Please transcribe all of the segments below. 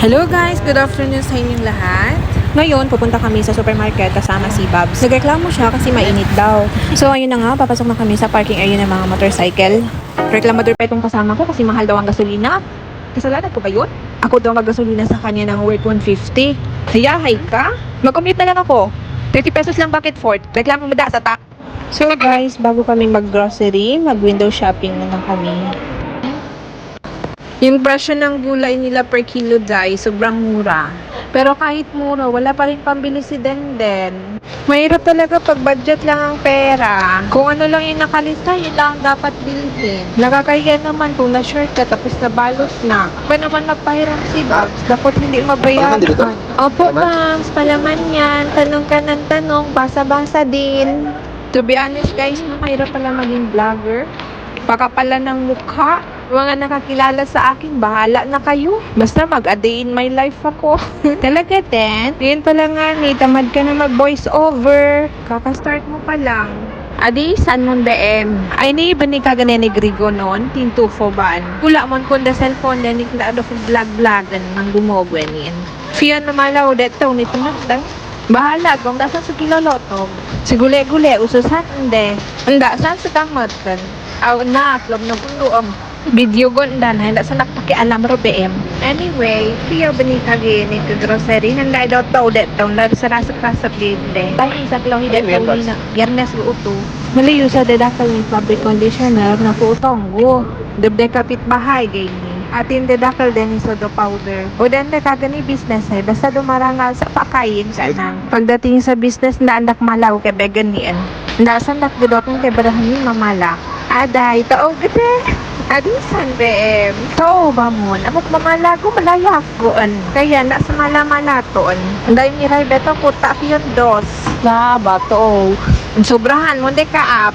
Hello guys! Good afternoon sa inyong lahat. Ngayon, pupunta kami sa supermarket kasama si Babs. Nagreklamo siya kasi mainit daw. So, ayun na nga, papasok na kami sa parking area ng mga motorcycle. Reklamador pa itong kasama ko kasi mahal daw ang gasolina. Kasalanan ko ba yun? Ako daw maggasolina sa kanya ng worth 150. Hayahay ka? Mag-commute na lang ako. 30 pesos lang bakit Ford? Reklamo mo da sa tak. So guys, bago kami mag-grocery, mag-window shopping na lang kami. Yung presyo ng gulay nila per kilo dai, sobrang mura. Pero kahit mura, wala pa rin pambili si Denden. Mahirap talaga pag budget lang ang pera. Kung ano lang yung nakalista, yun lang ang dapat bilhin. Nakakahiya naman kung na-short ka tapos nabalos na. Pa naman magpahiram si Babs, dapat hindi mabayaran. Opo, Babs, palaman yan. Tanong ka ng tanong, basa-basa din. To be honest guys, mahirap pala maging vlogger. Baka pala ng mukha. Mga nakakilala sa akin, bahala na kayo. Basta mag-a day in my life ako. Talaga, Ten? Ngayon pala nga, tamad ka na mag-voice over. Kaka-start mo pa lang. Adi, saan mong BM? Ay, ni ba ni kagana ni Grigo noon? Tintufo baan? Kula mon kung da cellphone na ni kada do vlog-vlogan ng gumogwenin. Fiyan na malaw deto ni tumatang. Bahala kung dasan sa kilolotom. Sigule-gule, ususan hindi. Anda, saan sa kamatan? Aw na, club na puno video gonda na hindi sa nagpakialam ro BM. Anyway, piyo bani kagi ni grocery nanda daw tao det taw na sa rasa kasap ginde. Dahil sa klaw hindi taw ni na Biyernes uto. Malayo sa dedakal ni fabric conditioner na putonggo. Debde kapit bahay gayni. Atin dedakal din sa do powder. O den de kagani business ay basta dumarangal sa pakayin sa nang. Pagdating sa business na anak malaw kay beganian. Nasan dak gudotong kay barahan ni mamala. Aday tao gede. Adisan BM. Tao ba mo? Amok mamalago malayak goan. Kaya na sa malamalaton. Anday ni Ray beto puta piyon dos. Na ba to? Sobrahan mo de ka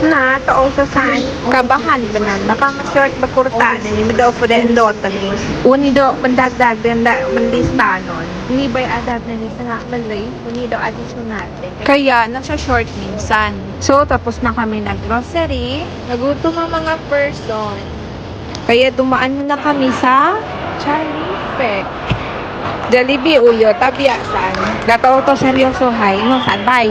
na taong sa san kabahan ba na nakama-short ba kurta ni daw po den lotan ni. Uni do mandagdag den da manlistanon. Ni bay adat na ni sa malay. Uni do additional. Kaya nasa short minsan. So tapos na kami nag-grocery. Nagutom ang mga person. Kaya dumaan na kami sa Charlie Peck. Jollibee uyo tabiasan. Dato to seryoso hay no saan bay.